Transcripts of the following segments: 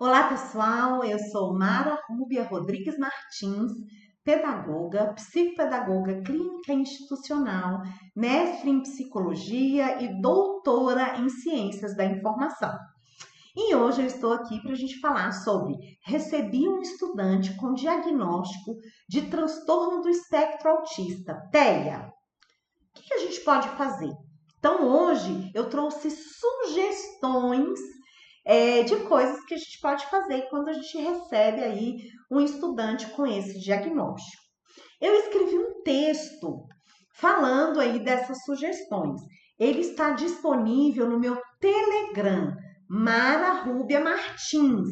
Olá, pessoal. Eu sou Mara Rúbia Rodrigues Martins, pedagoga, psicopedagoga clínica institucional, mestre em psicologia e doutora em ciências da informação. E hoje eu estou aqui para a gente falar sobre recebi um estudante com diagnóstico de transtorno do espectro autista, TEA. O que a gente pode fazer? Então, hoje eu trouxe sugestões de coisas que a gente pode fazer quando a gente recebe aí um estudante com esse diagnóstico. Eu escrevi um texto falando aí dessas sugestões. Ele está disponível no meu Telegram, Mara Rúbia Martins.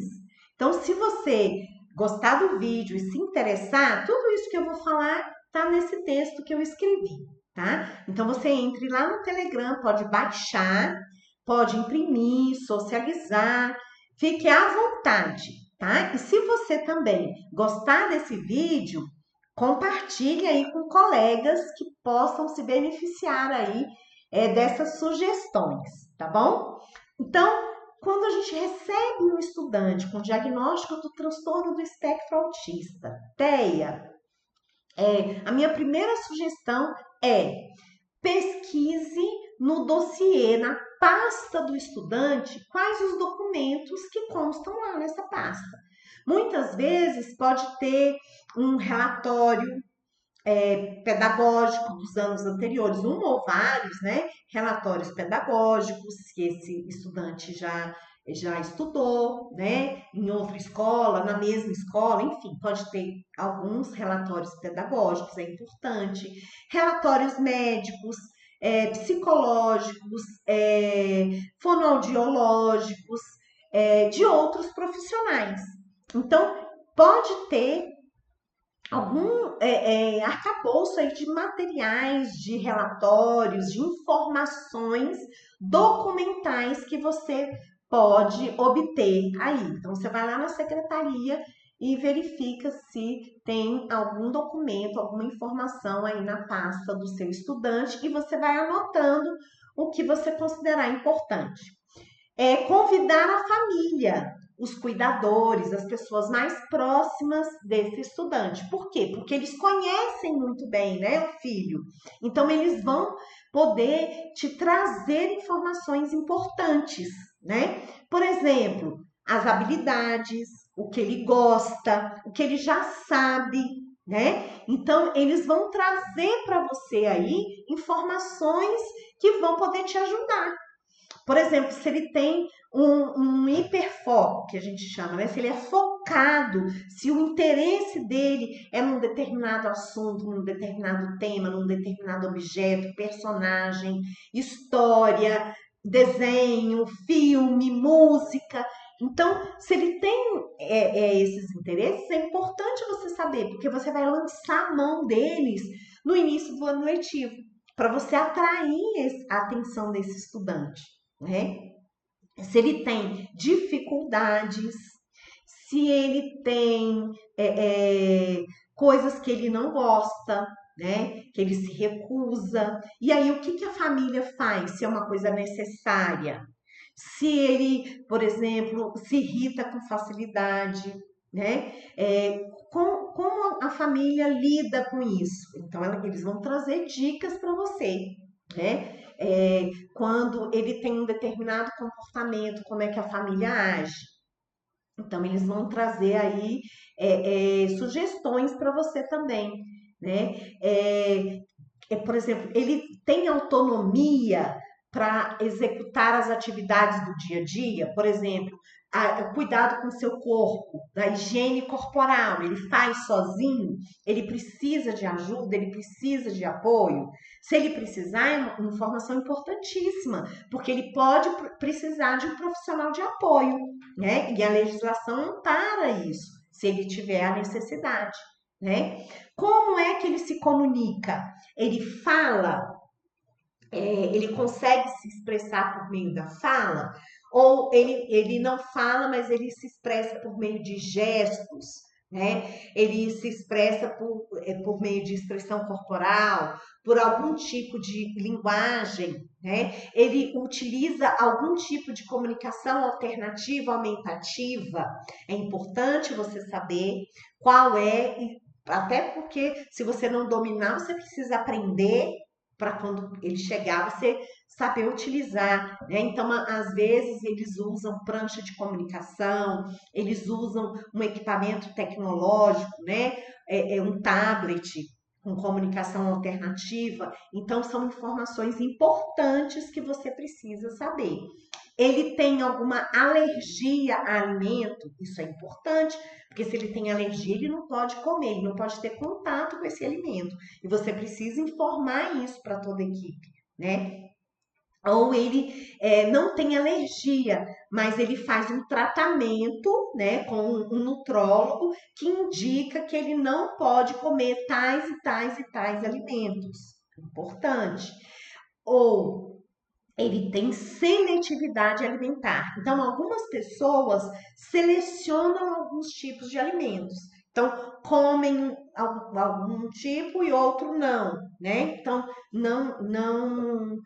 Então, se você gostar do vídeo e se interessar, tudo isso que eu vou falar está nesse texto que eu escrevi, tá? Então, você entre lá no Telegram, pode baixar, pode imprimir, socializar, fique à vontade, tá? E se você também gostar desse vídeo, compartilhe aí com colegas que possam se beneficiar aí dessas sugestões, tá bom? Então, quando a gente recebe um estudante com diagnóstico do transtorno do espectro autista, TEA, a minha primeira sugestão é pesquise no dossiê, na pasta do estudante, quais os documentos que constam lá nessa pasta. Muitas vezes pode ter um relatório pedagógico dos anos anteriores, um ou vários, né, relatórios pedagógicos que esse estudante já estudou, né, em outra escola, na mesma escola, enfim, pode ter alguns relatórios pedagógicos, é importante, relatórios médicos, psicológicos, fonoaudiológicos, de outros profissionais. Então, pode ter algum arcabouço aí de materiais, de relatórios, de informações documentais que você pode obter aí. Então, você vai lá na secretaria e verifica se tem algum documento, alguma informação aí na pasta do seu estudante e você vai anotando o que você considerar importante. Convidar a família, os cuidadores, as pessoas mais próximas desse estudante. Por quê? Porque eles conhecem muito bem, né, o filho. Então, eles vão poder te trazer informações importantes, né? Por exemplo, as habilidades, o que ele gosta, o que ele já sabe, né? Então, eles vão trazer para você aí informações que vão poder te ajudar. Por exemplo, se ele tem um hiperfoco, que a gente chama, né? Se ele é focado, se o interesse dele é num determinado assunto, num determinado tema, num determinado objeto, personagem, história, desenho, filme, música. Então, se ele tem esses interesses, é importante você saber, porque você vai lançar a mão deles no início do ano letivo, para você atrair a atenção desse estudante, né? Se ele tem dificuldades, se ele tem coisas que ele não gosta, né? Que ele se recusa. E aí, o que, que a família faz se é uma coisa necessária? Se ele, por exemplo, se irrita com facilidade, né? Como a família lida com isso? Então, eles vão trazer dicas para você, né? Quando ele tem um determinado comportamento, como é que a família age. Então, eles vão trazer aí sugestões para você também, né? Por exemplo, ele tem autonomia para executar as atividades do dia a dia, por exemplo, cuidado com o seu corpo, da higiene corporal, ele faz sozinho, ele precisa de ajuda, ele precisa de apoio. Se ele precisar, é uma informação importantíssima, porque ele pode precisar de um profissional de apoio, né? E a legislação ampara isso, se ele tiver a necessidade, né? Como é que ele se comunica? Ele fala, ele consegue se expressar por meio da fala? Ou ele não fala, mas ele se expressa por meio de gestos, né? Ele se expressa por meio de expressão corporal, por algum tipo de linguagem, né? Ele utiliza algum tipo de comunicação alternativa, aumentativa. É importante você saber qual é, até porque se você não dominar, você precisa aprender para quando ele chegar, você saber utilizar, né? Então, às vezes, eles usam prancha de comunicação, eles usam um equipamento tecnológico, né? Um tablet com comunicação alternativa. Então, são informações importantes que você precisa saber. Ele tem alguma alergia a alimento? Isso é importante, porque se ele tem alergia, ele não pode comer, ele não pode ter contato com esse alimento. E você precisa informar isso para toda a equipe, né? Ou ele não tem alergia, mas ele faz um tratamento, né, com um nutrólogo que indica que ele não pode comer tais e tais e tais alimentos. Importante. Ou ele tem seletividade alimentar. Então, algumas pessoas selecionam alguns tipos de alimentos. Então, comem algum tipo e outro não, né? Então, não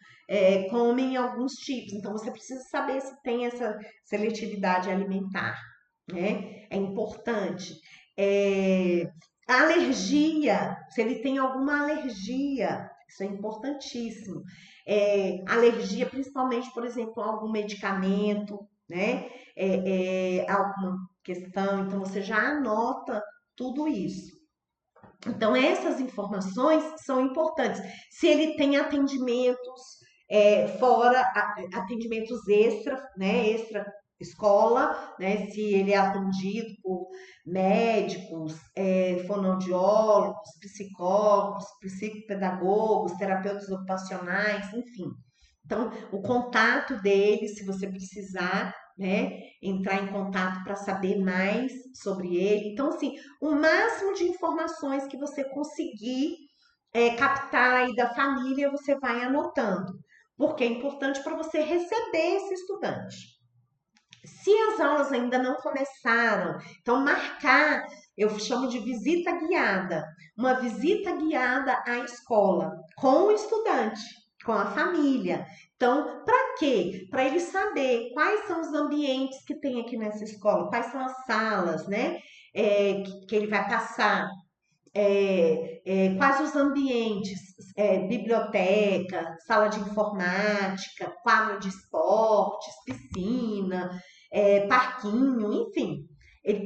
comem alguns tipos. Então, você precisa saber se tem essa seletividade alimentar, né? É importante. É, alergia, se ele tem alguma alergia, isso é importantíssimo. Alergia, principalmente, por exemplo, a algum medicamento, né? Alguma questão, então você já anota tudo isso. Então, essas informações são importantes. Se ele tem atendimentos fora, atendimentos extra, né? Extra escola, né? Se ele é atendido por médicos, fonoaudiólogos, psicólogos, psicopedagogos, terapeutas ocupacionais, enfim. Então, o contato dele, se você precisar, né, entrar em contato para saber mais sobre ele. Então, assim, o máximo de informações que você conseguir captar aí da família, você vai anotando, porque é importante para você receber esse estudante. Se as aulas ainda não começaram, então marcar, eu chamo de visita guiada, uma visita guiada à escola com o estudante, com a família. Então, para quê? Para ele saber quais são os ambientes que tem aqui nessa escola, quais são as salas, né? Que ele vai passar, quais os ambientes, biblioteca, sala de informática, quadro de esportes, piscina, parquinho, enfim.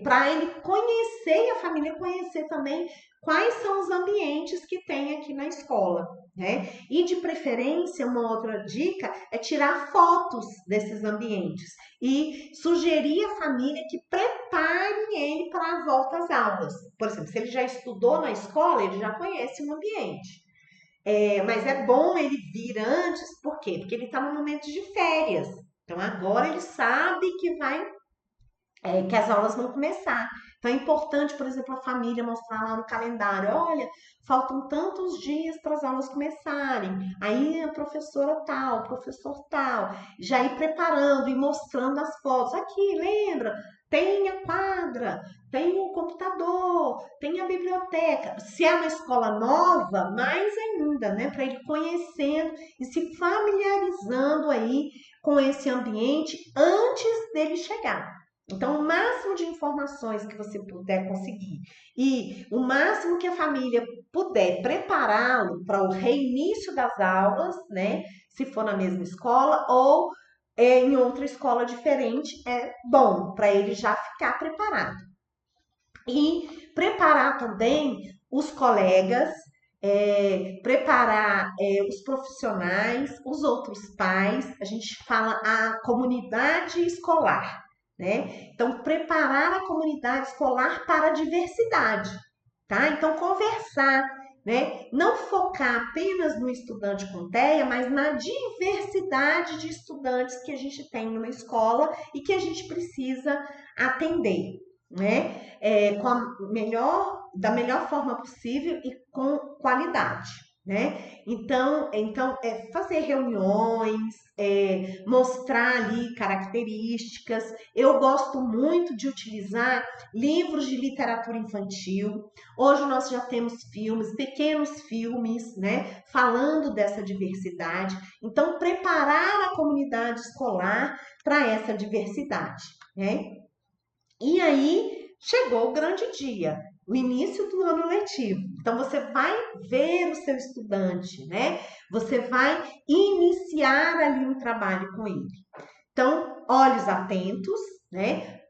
Para ele conhecer e a família conhecer também quais são os ambientes que tem aqui na escola, né? E de preferência, uma outra dica é tirar fotos desses ambientes e sugerir à família que prepare ele para a volta às aulas. Por exemplo, se ele já estudou na escola, ele já conhece o ambiente. Mas é bom ele vir antes, por quê? Porque ele está no momento de férias. Então agora ele sabe que as aulas vão começar. Então é importante, por exemplo, a família mostrar lá no calendário, olha, faltam tantos dias para as aulas começarem. Aí a professora tal, o professor tal, já ir preparando e mostrando as fotos. Aqui, lembra? Tem a quadra, tem o computador, tem a biblioteca. Se é uma escola nova, mais ainda, né? Para ele conhecendo e se familiarizando aí com esse ambiente antes dele chegar. Então, o máximo de informações que você puder conseguir e o máximo que a família puder prepará-lo para o reinício das aulas, né? Se for na mesma escola ou em outra escola diferente, é bom para ele já ficar preparado. E preparar também os colegas, preparar os profissionais, os outros pais, a gente fala a comunidade escolar, né? Então, preparar a comunidade escolar para a diversidade, tá? Então, conversar, né? Não focar apenas no estudante com TEA, mas na diversidade de estudantes que a gente tem numa escola e que a gente precisa atender, né? Da melhor forma possível e com qualidade. né? Então é fazer reuniões, mostrar ali características. Eu gosto muito de utilizar livros de literatura infantil. Hoje nós já temos filmes, pequenos filmes, né, falando dessa diversidade. Então, preparar a comunidade escolar para essa diversidade, né? E aí chegou o grande dia, o início do ano letivo. Então você vai ver o seu estudante, né? Você vai iniciar ali um trabalho com ele. Então, olhos atentos, né?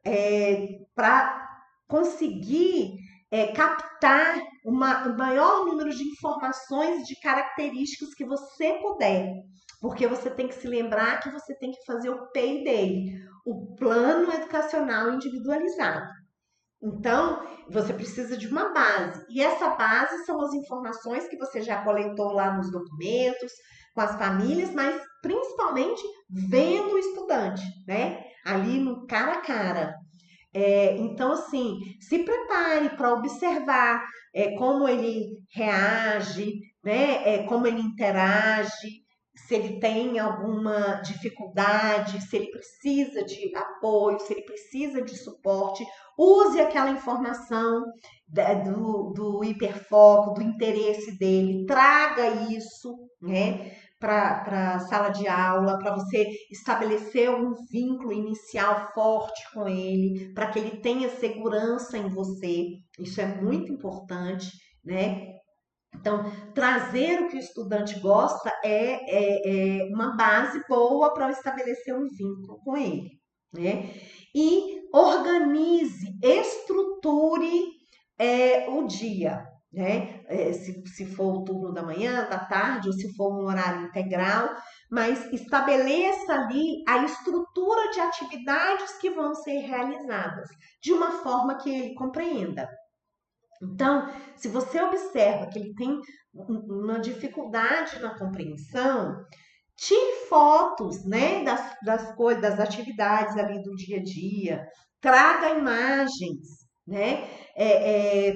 Para conseguir captar o maior número de informações, de características que você puder. Porque você tem que se lembrar que você tem que fazer o PEI dele, o Plano Educacional Individualizado. Então, você precisa de uma base. E essa base são as informações que você já coletou lá nos documentos, com as famílias, mas principalmente vendo o estudante, né? Ali no cara a cara. Então, assim, se prepare para observar como ele reage, né? Como ele interage, se ele tem alguma dificuldade, se ele precisa de apoio, se ele precisa de suporte. Use aquela informação do hiperfoco, do interesse dele, traga isso, né? Para a sala de aula, para você estabelecer um vínculo inicial forte com ele, para que ele tenha segurança em você. Isso é muito importante, né? Então, trazer o que o estudante gosta é uma base boa para estabelecer um vínculo com ele, né? E organize, estruture o dia, né? Se for o turno da manhã, da tarde, ou se for um horário integral, mas estabeleça ali a estrutura de atividades que vão ser realizadas, de uma forma que ele compreenda. Então, se você observa que ele tem uma dificuldade na compreensão, tire fotos, né, das coisas, das atividades ali do dia a dia, traga imagens, né,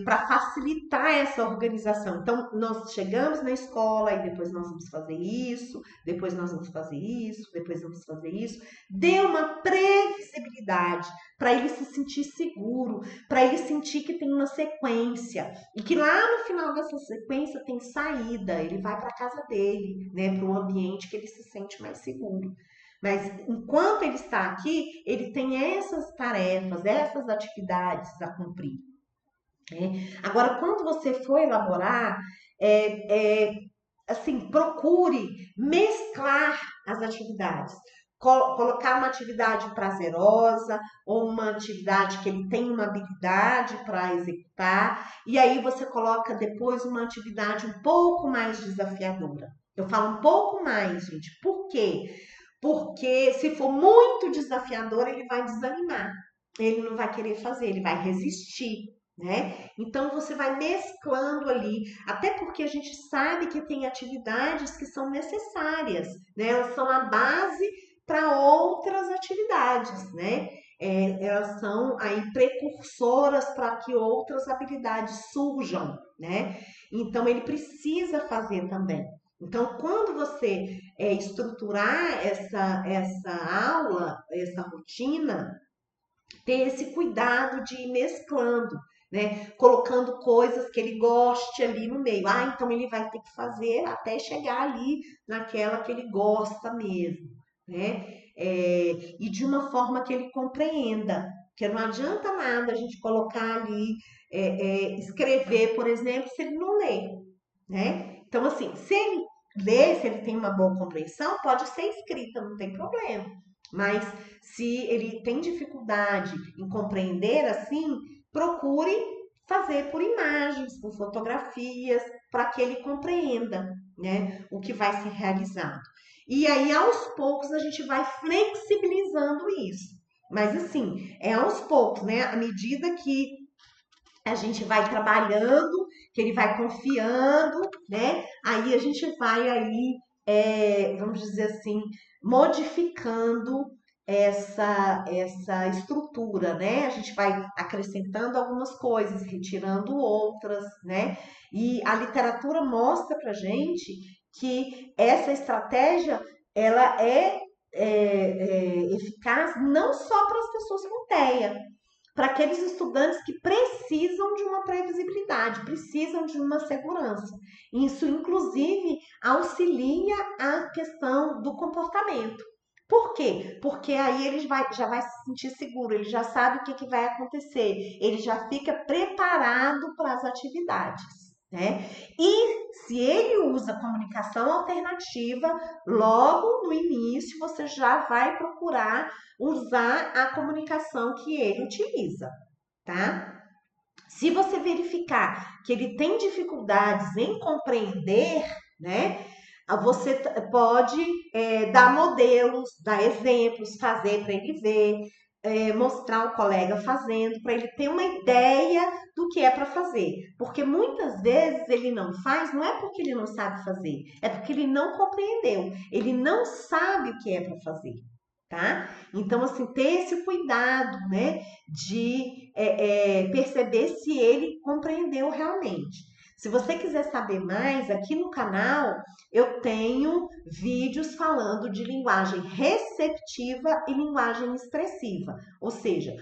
para facilitar essa organização. Então, nós chegamos na escola e depois nós vamos fazer isso, depois nós vamos fazer isso, depois vamos fazer isso. Dê uma previsibilidade para ele se sentir seguro, para ele sentir que tem uma sequência e que lá no final dessa sequência tem saída, ele vai para a casa dele, né, para um ambiente que ele se sente mais seguro. Mas enquanto ele está aqui, ele tem essas tarefas, essas atividades a cumprir, né? Agora, quando você for elaborar, assim, procure mesclar as atividades. Colocar uma atividade prazerosa ou uma atividade que ele tem uma habilidade para executar, e aí você coloca depois uma atividade um pouco mais desafiadora. Eu falo um pouco mais, gente. Por quê? Porque se for muito desafiador, ele vai desanimar. Ele não vai querer fazer, ele vai resistir, né? Então você vai mesclando ali, até porque a gente sabe que tem atividades que são necessárias, né? Elas são a base para outras atividades, né? Elas são aí precursoras para que outras habilidades surjam, né? Então ele precisa fazer também. Então, quando você estruturar essa aula, essa rotina, ter esse cuidado de ir mesclando, né? Colocando coisas que ele goste ali no meio. Ah, então ele vai ter que fazer até chegar ali naquela que ele gosta mesmo, né? E de uma forma que ele compreenda. Porque não adianta nada a gente colocar ali, escrever, por exemplo, se ele não lê, né? Então, assim, se ele lê, se ele tem uma boa compreensão, pode ser escrita, não tem problema. Mas se ele tem dificuldade em compreender assim, procure fazer por imagens, por fotografias, para que ele compreenda, né, o que vai ser realizado. E aí, aos poucos, a gente vai flexibilizando isso. Mas assim, é aos poucos, né? À medida que a gente vai trabalhando, que ele vai confiando, né? Aí a gente vai aí, vamos dizer assim, modificando essa estrutura, né? A gente vai acrescentando algumas coisas, retirando outras, né? E a literatura mostra pra gente que essa estratégia ela eficaz não só para as pessoas com TEA, para aqueles estudantes que precisam de uma previsibilidade, precisam de uma segurança. Isso, inclusive, auxilia a questão do comportamento. Por quê? Porque aí ele já vai se sentir seguro, ele já sabe o que vai acontecer, ele já fica preparado para as atividades, né? E se ele usa comunicação alternativa, logo no início você já vai procurar usar a comunicação que ele utiliza, tá? Se você verificar que ele tem dificuldades em compreender, né? Você pode dar modelos, dar exemplos, fazer para ele ver, mostrar o colega fazendo, para ele ter uma ideia do que é para fazer. Porque muitas vezes ele não faz, não é porque ele não sabe fazer, é porque ele não compreendeu, ele não sabe o que é para fazer. Tá? Então, assim, ter esse cuidado, né, de perceber se ele compreendeu realmente. Se você quiser saber mais, aqui no canal eu tenho vídeos falando de linguagem receptiva e linguagem expressiva, ou seja,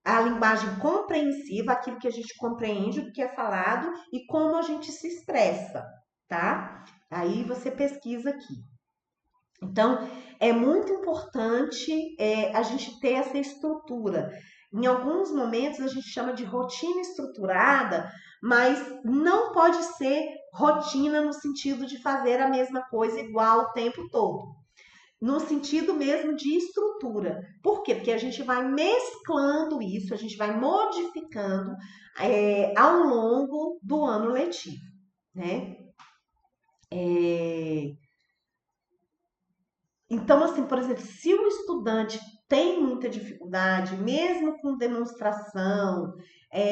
a linguagem compreensiva, aquilo que a gente compreende do que é falado e como a gente se expressa, tá? Aí você pesquisa aqui. Então, é muito importante a gente ter essa estrutura. Em alguns momentos a gente chama de rotina estruturada, mas não pode ser rotina no sentido de fazer a mesma coisa igual o tempo todo. No sentido mesmo de estrutura. Por quê? Porque a gente vai mesclando isso, a gente vai modificando ao longo do ano letivo, né? Então, assim, por exemplo, se o estudante tem muita dificuldade, mesmo com demonstração,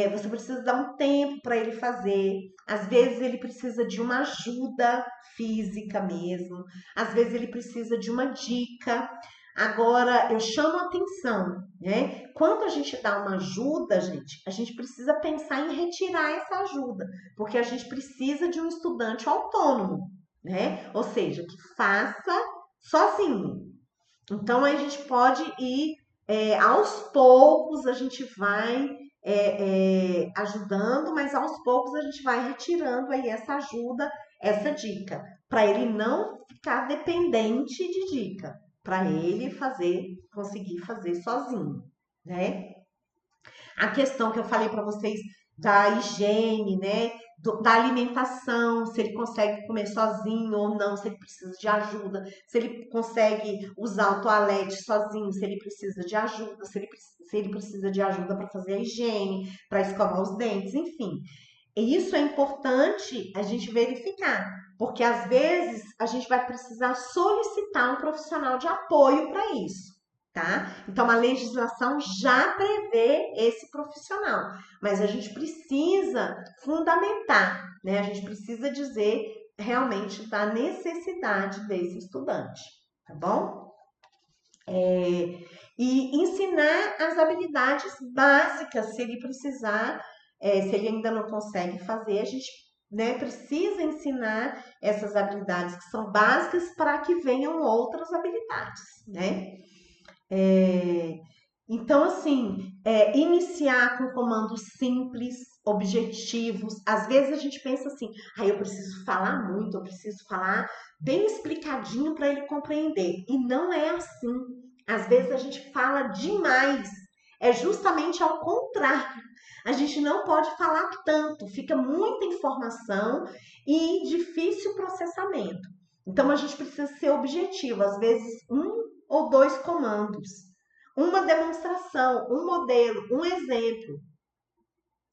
você precisa dar um tempo para ele fazer. Às vezes ele precisa de uma ajuda física mesmo, às vezes ele precisa de uma dica. Agora, eu chamo a atenção, né? Quando a gente dá uma ajuda, a gente precisa pensar em retirar essa ajuda, porque a gente precisa de um estudante autônomo, né? Ou seja, que faça sozinho. Então a gente pode ir aos poucos, a gente vai ajudando, mas aos poucos a gente vai retirando aí essa ajuda, essa dica, para ele não ficar dependente de dica, para ele conseguir fazer sozinho, né? A questão que eu falei para vocês da higiene, né? Da alimentação, se ele consegue comer sozinho ou não, se ele precisa de ajuda, se ele consegue usar o toalete sozinho, se ele precisa de ajuda, se ele precisa de ajuda para fazer a higiene, para escovar os dentes, enfim. E isso é importante a gente verificar, porque às vezes a gente vai precisar solicitar um profissional de apoio para isso. Tá? Então, a legislação já prevê esse profissional, mas a gente precisa fundamentar, né? A gente precisa dizer realmente da necessidade desse estudante, tá bom? E ensinar as habilidades básicas, se ele precisar, se ele ainda não consegue fazer, a gente precisa ensinar essas habilidades que são básicas para que venham outras habilidades, né? Então, assim, iniciar com comandos simples, objetivos. Às vezes a gente pensa assim, eu preciso falar muito, eu preciso falar bem explicadinho para ele compreender. E não é assim. Às vezes a gente fala demais. É justamente ao contrário. A gente não pode falar tanto, fica muita informação e difícil processamento. Então a gente precisa ser objetivo, às vezes um ou dois comandos, uma demonstração, um modelo, um exemplo.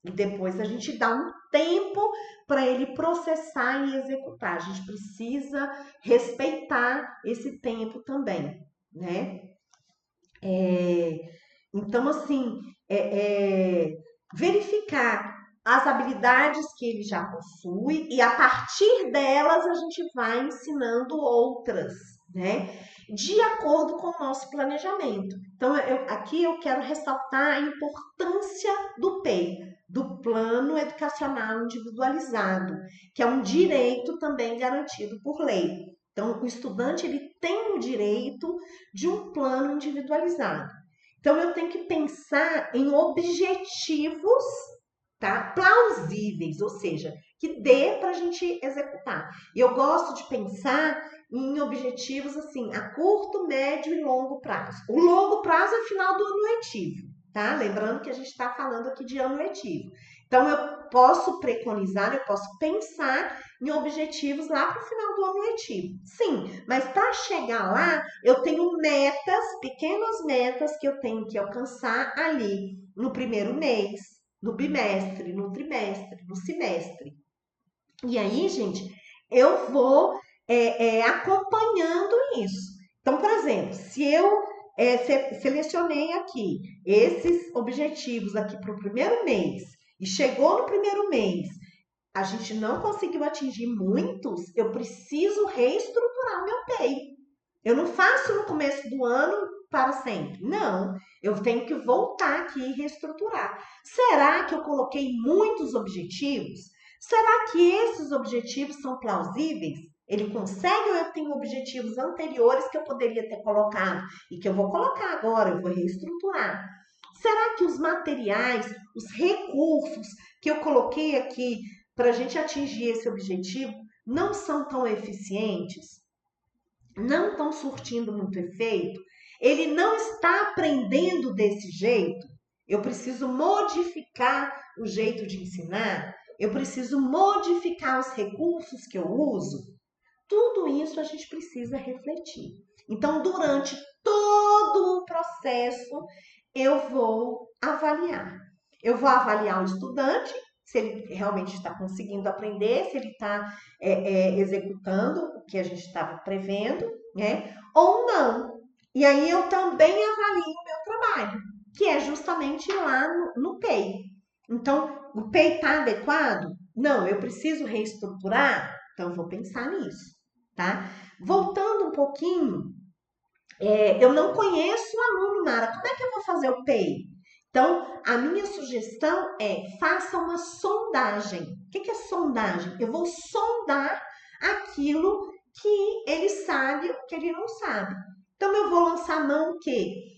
E depois a gente dá um tempo para ele processar e executar. A gente precisa respeitar esse tempo também, né? Então, assim, verificar as habilidades que ele já possui e a partir delas a gente vai ensinando outras, né? de acordo com o nosso planejamento. Então, aqui eu quero ressaltar a importância do PEI, do Plano Educacional Individualizado, que é um direito também garantido por lei. Então, o estudante ele tem o direito de um plano individualizado. Então, eu tenho que pensar em objetivos, tá, plausíveis, ou seja, que dê para a gente executar. E eu gosto de pensar em objetivos assim, a curto, médio e longo prazo. O longo prazo é final do ano letivo, tá? Lembrando que a gente está falando aqui de ano letivo. Então, eu posso preconizar, eu posso pensar em objetivos lá para o final do ano letivo. Sim, mas para chegar lá, eu tenho metas, pequenas metas que eu tenho que alcançar ali no primeiro mês, no bimestre, no trimestre, no semestre. E aí, gente, eu vou acompanhando isso. Então, por exemplo, se eu selecionei aqui esses objetivos aqui para o primeiro mês e chegou no primeiro mês, a gente não conseguiu atingir muitos, eu preciso reestruturar o meu PEI. Eu não faço no começo do ano para sempre. Não, eu tenho que voltar aqui e reestruturar. Será que eu coloquei muitos objetivos? Será que esses objetivos são plausíveis? Ele consegue ou eu tenho objetivos anteriores que eu poderia ter colocado e que eu vou colocar agora, eu vou reestruturar? Será que os materiais, os recursos que eu coloquei aqui para a gente atingir esse objetivo não são tão eficientes? Não estão surtindo muito efeito? Ele não está aprendendo desse jeito? Eu preciso modificar o jeito de ensinar? Eu preciso modificar os recursos que eu uso? Tudo isso a gente precisa refletir. Então, durante todo o processo, eu vou avaliar. Eu vou avaliar o estudante, se ele realmente está conseguindo aprender, se ele está executando o que a gente estava prevendo, né? Ou não. E aí eu também avalio o meu trabalho, que é justamente lá no PEI. Então, o PEI está adequado? Não, eu preciso reestruturar? Então, eu vou pensar nisso, tá? Voltando um pouquinho, eu não conheço o aluno, Mara. Como é que eu vou fazer o PEI? Então, a minha sugestão é faça uma sondagem. O que é sondagem? Eu vou sondar aquilo que ele sabe, o que ele não sabe. Então, eu vou lançar mão que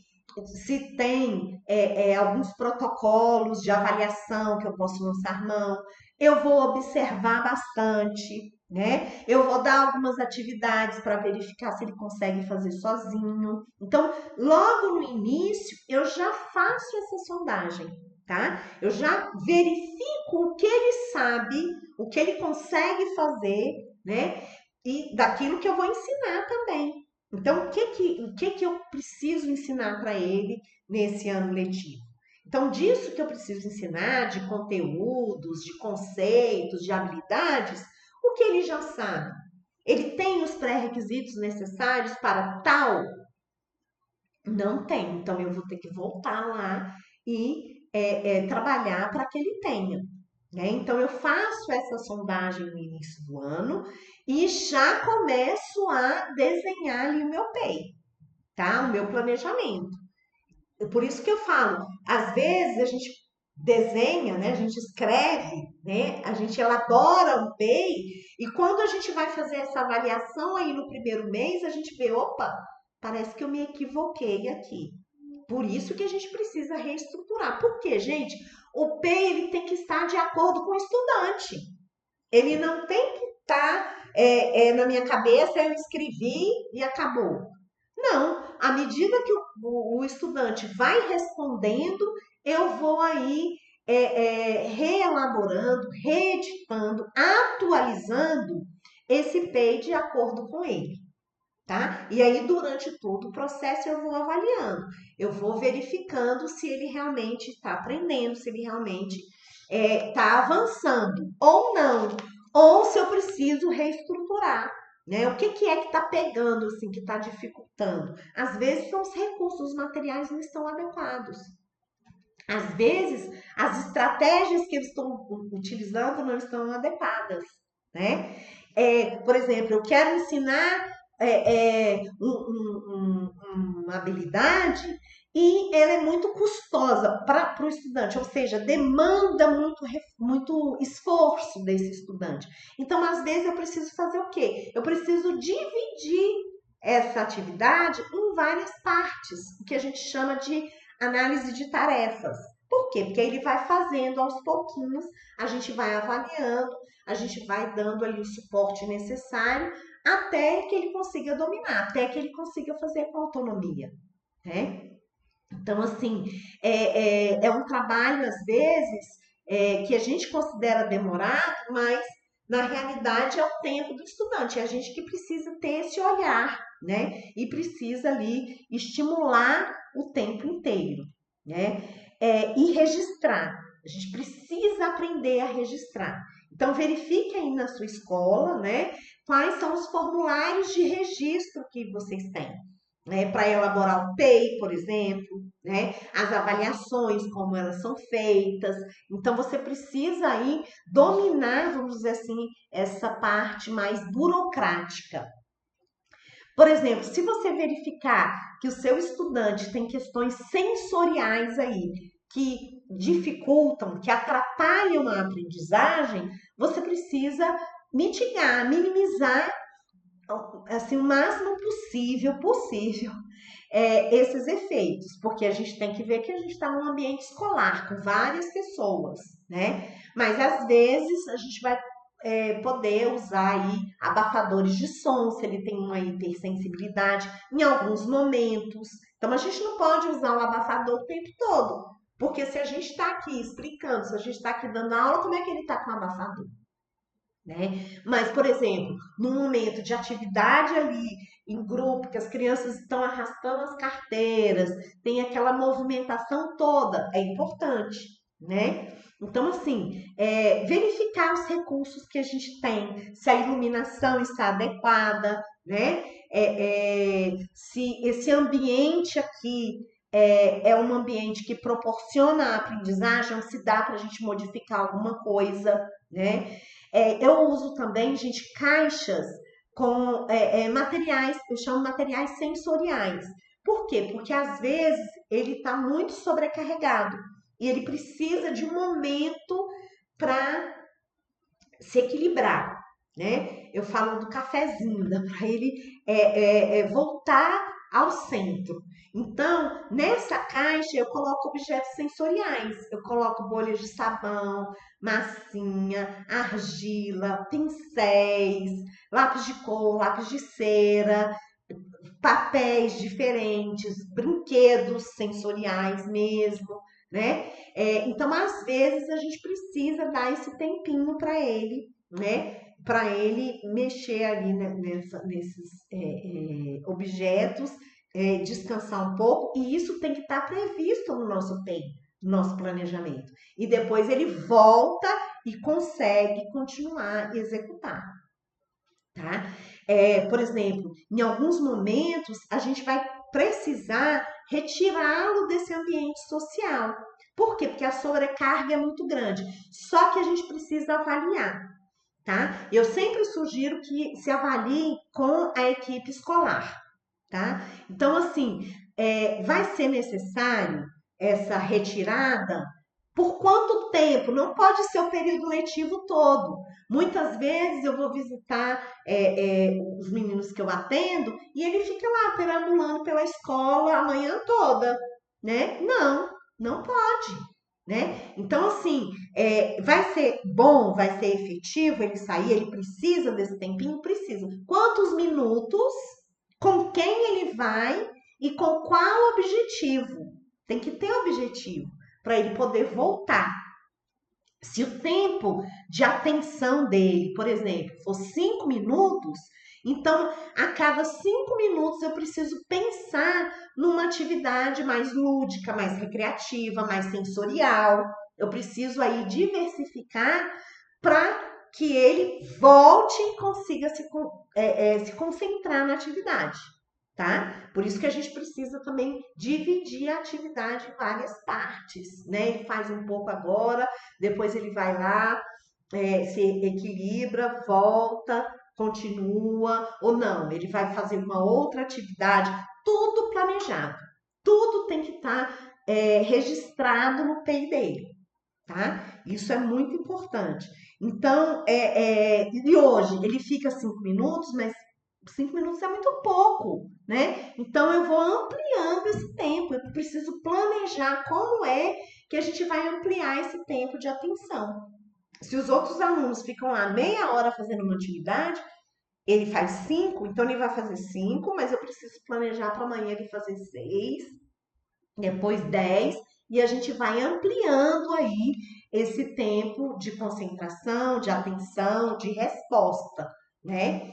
se tem alguns protocolos de avaliação que eu posso lançar mão, eu vou observar bastante, né? Eu vou dar algumas atividades para verificar se ele consegue fazer sozinho. Então, logo no início, eu já faço essa sondagem, tá? Eu já verifico o que ele sabe, o que ele consegue fazer, né? E daquilo que eu vou ensinar também. Então, o que eu preciso ensinar para ele nesse ano letivo? Então, disso que eu preciso ensinar, de conteúdos, de conceitos, de habilidades, o que ele já sabe? Ele tem os pré-requisitos necessários para tal? Não tem. Então, eu vou ter que voltar lá e trabalhar para que ele tenha. Né? Então, eu faço essa sondagem no início do ano e já começo a desenhar ali o meu PEI, tá? O meu planejamento. Por isso que eu falo, às vezes a gente desenha, né? A gente escreve, né? A gente elabora um PEI e quando a gente vai fazer essa avaliação aí no primeiro mês, a gente vê, opa, parece que eu me equivoquei aqui. Por isso que a gente precisa reestruturar. Por quê, gente? O PEI ele tem que estar de acordo com o estudante. Ele não tem que estar na minha cabeça, eu escrevi e acabou. Não, à medida que o estudante vai respondendo, eu vou aí reelaborando, reeditando, atualizando esse PEI de acordo com ele. Tá? E aí, durante todo o processo, eu vou avaliando, eu vou verificando se ele realmente está aprendendo, se ele realmente está avançando ou não, ou se eu preciso reestruturar, né? O que é que está pegando, assim, que está dificultando? Às vezes são os recursos, os materiais não estão adequados. Às vezes, as estratégias que eles estão utilizando não estão adequadas, né? Por exemplo, eu quero ensinar uma habilidade e ela é muito custosa para o estudante, ou seja, demanda muito esforço desse estudante. Então, às vezes, eu preciso fazer o quê? Eu preciso dividir essa atividade em várias partes, o que a gente chama de análise de tarefas. Por quê? Porque ele vai fazendo aos pouquinhos, a gente vai avaliando, a gente vai dando ali o suporte necessário até que ele consiga dominar, até que ele consiga fazer com autonomia, né? Então, assim, é um trabalho, às vezes, que a gente considera demorado, mas na realidade é o tempo do estudante. É a gente que precisa ter esse olhar, né? E precisa ali estimular o tempo inteiro, né? E registrar. A gente precisa aprender a registrar. Então, verifique aí na sua escola, né? Quais são os formulários de registro que vocês têm, né, para elaborar o TEI, por exemplo, né, as avaliações, como elas são feitas. Então, você precisa aí dominar, vamos dizer assim, essa parte mais burocrática. Por exemplo, se você verificar que o seu estudante tem questões sensoriais aí que dificultam, que atrapalham a aprendizagem, você precisa mitigar, minimizar assim, o máximo possível, esses efeitos, porque a gente tem que ver que a gente está num ambiente escolar com várias pessoas, né? Mas às vezes a gente vai poder usar aí abafadores de som, se ele tem uma hipersensibilidade em alguns momentos. Então a gente não pode usar o abafador o tempo todo, porque se a gente está aqui explicando, se a gente está aqui dando aula, como é que ele está com o abafador? Né? Mas, por exemplo, num momento de atividade ali em grupo, que as crianças estão arrastando as carteiras, tem aquela movimentação toda, é importante, né? Então, assim, verificar os recursos que a gente tem, se a iluminação está adequada, né? Se esse ambiente aqui é um ambiente que proporciona a aprendizagem, se dá para a gente modificar alguma coisa, né? Eu uso também, gente, caixas com materiais, eu chamo materiais sensoriais. Por quê? Porque às vezes ele está muito sobrecarregado e ele precisa de um momento para se equilibrar, né? Eu falo do cafezinho, dá para ele voltar ao centro. Então, nessa caixa eu coloco objetos sensoriais. Eu coloco bolhas de sabão, massinha, argila, pincéis, lápis de cor, lápis de cera, papéis diferentes, brinquedos sensoriais mesmo, né? Então, às vezes, a gente precisa dar esse tempinho para ele, né? Para ele mexer ali nesses objetos, descansar um pouco, e isso tem que estar previsto no nosso tempo, no nosso planejamento. E depois ele volta e consegue continuar a executar, tá? Por exemplo, em alguns momentos a gente vai precisar retirá-lo desse ambiente social. Por quê? Porque a sobrecarga é muito grande. Só que a gente precisa avaliar, tá? Eu sempre sugiro que se avalie com a equipe escolar, tá? Então, assim, vai ser necessário essa retirada por quanto tempo? Não pode ser o período letivo todo. Muitas vezes eu vou visitar os meninos que eu atendo e ele fica lá perambulando pela escola a manhã toda, né? Não, não pode, né? Então, assim, vai ser bom, vai ser efetivo ele sair, ele precisa desse tempinho? Precisa. Quantos minutos? Com quem ele vai e com qual objetivo? Tem que ter objetivo para ele poder voltar. Se o tempo de atenção dele, por exemplo, for 5 minutos, então a cada 5 minutos eu preciso pensar numa atividade mais lúdica, mais recreativa, mais sensorial. Eu preciso aí diversificar para que ele volte e consiga se concentrar na atividade, tá? Por isso que a gente precisa também dividir a atividade em várias partes, né? Ele faz um pouco agora, depois ele vai lá, se equilibra, volta, continua ou não, ele vai fazer uma outra atividade, tudo planejado, tudo tem que estar registrado no PEI dele, tá? Isso é muito importante. Então, e hoje ele fica 5 minutos, mas 5 minutos é muito pouco, né? Então eu vou ampliando esse tempo, eu preciso planejar como é que a gente vai ampliar esse tempo de atenção. Se os outros alunos ficam lá meia hora fazendo uma atividade, ele faz 5, então ele vai fazer 5, mas eu preciso planejar para amanhã ele fazer 6, depois 10, e a gente vai ampliando aí esse tempo de concentração, de atenção, de resposta, né?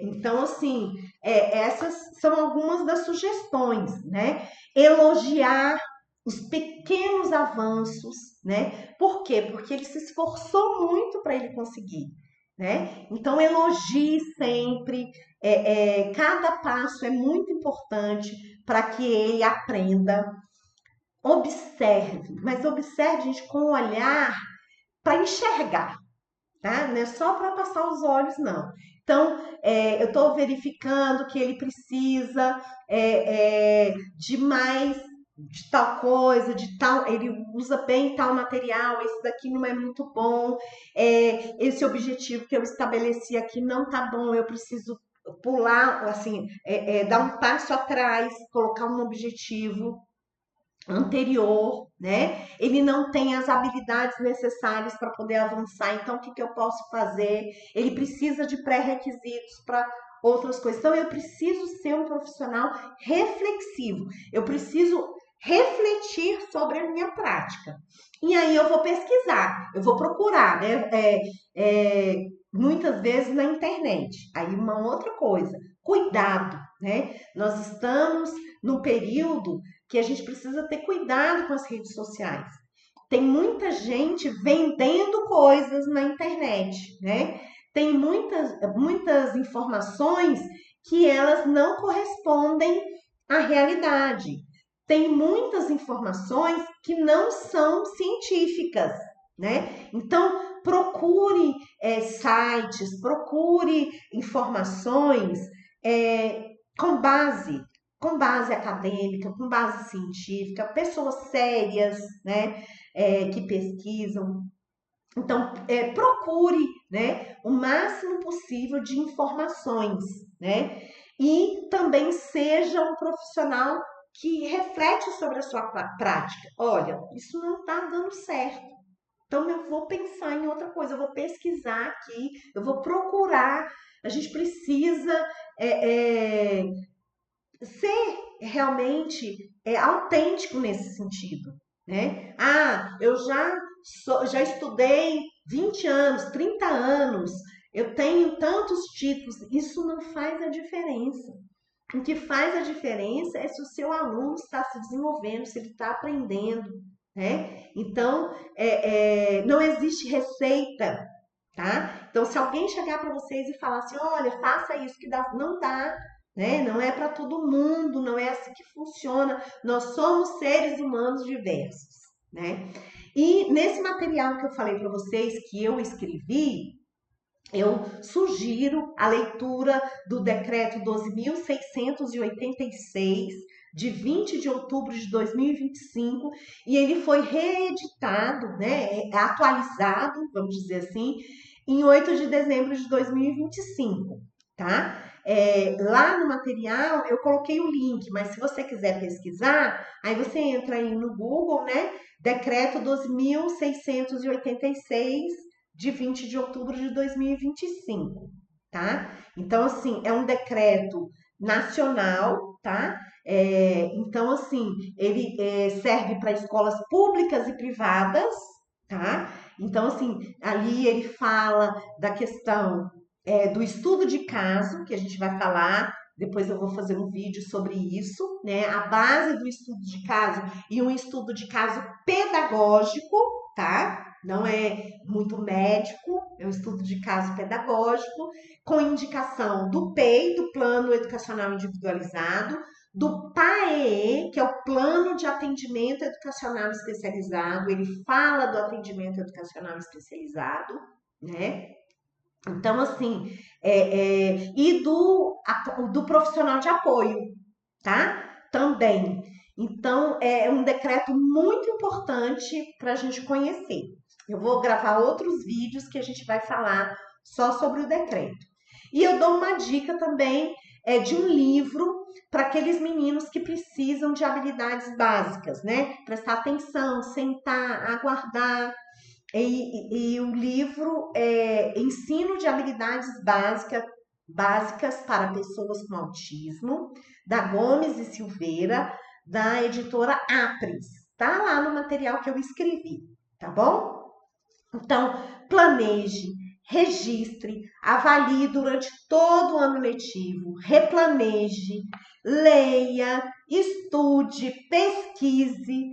Então, assim, essas são algumas das sugestões, né? Elogiar os pequenos avanços, né? Por quê? Porque ele se esforçou muito para ele conseguir, né? Então, elogie sempre. Cada passo é muito importante para que ele aprenda. Observe, mas observe, gente, com o olhar para enxergar, tá? Não é só para passar os olhos, não. Então, eu estou verificando que ele precisa de mais de tal coisa, de tal, ele usa bem tal material, esse daqui não é muito bom, esse objetivo que eu estabeleci aqui não tá bom, eu preciso pular, assim, dar um passo atrás, colocar um objetivo anterior, né? Ele não tem as habilidades necessárias para poder avançar. Então, o que, que eu posso fazer? Ele precisa de pré-requisitos para outras coisas. Então, eu preciso ser um profissional reflexivo. Eu preciso refletir sobre a minha prática. E aí eu vou pesquisar, eu vou procurar, né? Muitas vezes na internet. Aí uma outra coisa, cuidado, né? Nós estamos num período que a gente precisa ter cuidado com as redes sociais. Tem muita gente vendendo coisas na internet, né? Tem muitas informações que elas não correspondem à realidade. Tem muitas informações que não são científicas, né? Então, procure sites, procure informações com base acadêmica, com base científica, pessoas sérias, né, que pesquisam. Então, procure, né, o máximo possível de informações, né, e também seja um profissional que reflete sobre a sua prática. Olha, isso não está dando certo. Então, eu vou pensar em outra coisa, eu vou pesquisar aqui, eu vou procurar. A gente precisa ser realmente autêntico nesse sentido, né? Ah, eu já estudei 20 anos, 30 anos, eu tenho tantos títulos, isso não faz a diferença. O que faz a diferença é se o seu aluno está se desenvolvendo, se ele está aprendendo, né? Então, não existe receita, tá? Então, se alguém chegar para vocês e falar assim, olha, faça isso que dá, não dá, né? Não é para todo mundo, não é assim que funciona. Nós somos seres humanos diversos, né? E nesse material que eu falei para vocês que eu escrevi, eu sugiro a leitura do decreto 12.686 de 20 de outubro de 2025 e ele foi reeditado, né, atualizado, vamos dizer assim, em 8 de dezembro de 2025, tá? Lá no material eu coloquei o link, mas se você quiser pesquisar, aí você entra aí no Google, né? Decreto 12.686 de 20 de outubro de 2025, tá? Então, assim, é um decreto nacional, tá? Então, assim, ele serve para escolas públicas e privadas, tá? Então, assim, ali ele fala da questão do estudo de caso, que a gente vai falar, depois eu vou fazer um vídeo sobre isso, né? A base do estudo de caso e um estudo de caso pedagógico, tá? Não é muito médico, é um estudo de caso pedagógico, com indicação do PEI, do Plano Educacional Individualizado, do PAEE, que é o Plano de Atendimento Educacional Especializado, ele fala do atendimento educacional especializado, né? Então, assim, e do profissional de apoio, tá? Também. Então, é um decreto muito importante para a gente conhecer. Eu vou gravar outros vídeos que a gente vai falar só sobre o decreto. E eu dou uma dica também de um livro para aqueles meninos que precisam de habilidades básicas, né? Prestar atenção, sentar, aguardar. E o livro é Ensino de Habilidades Básicas para Pessoas com Autismo, da Gomes e Silveira, da editora Apres. Tá lá no material que eu escrevi, tá bom? Então, planeje, registre, avalie durante todo o ano letivo, replaneje, leia, estude, pesquise,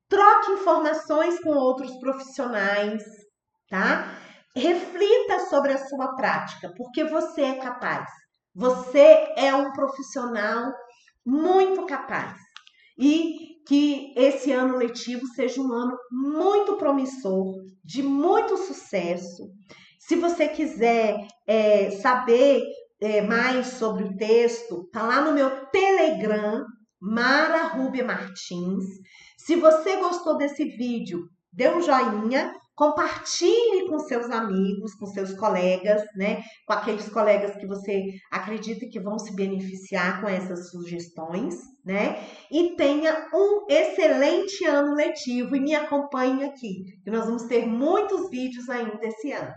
troque informações com outros profissionais, tá? Reflita sobre a sua prática, porque você é capaz. Você é um profissional muito capaz. E que esse ano letivo seja um ano muito promissor, de muito sucesso. Se você quiser saber mais sobre o texto, tá lá no meu Telegram, Mara Rúbia Martins. Se você gostou desse vídeo, dê um joinha, compartilhe com seus amigos, com seus colegas, né? Com aqueles colegas que você acredita que vão se beneficiar com essas sugestões, né? E tenha um excelente ano letivo e me acompanhe aqui, que nós vamos ter muitos vídeos ainda esse ano.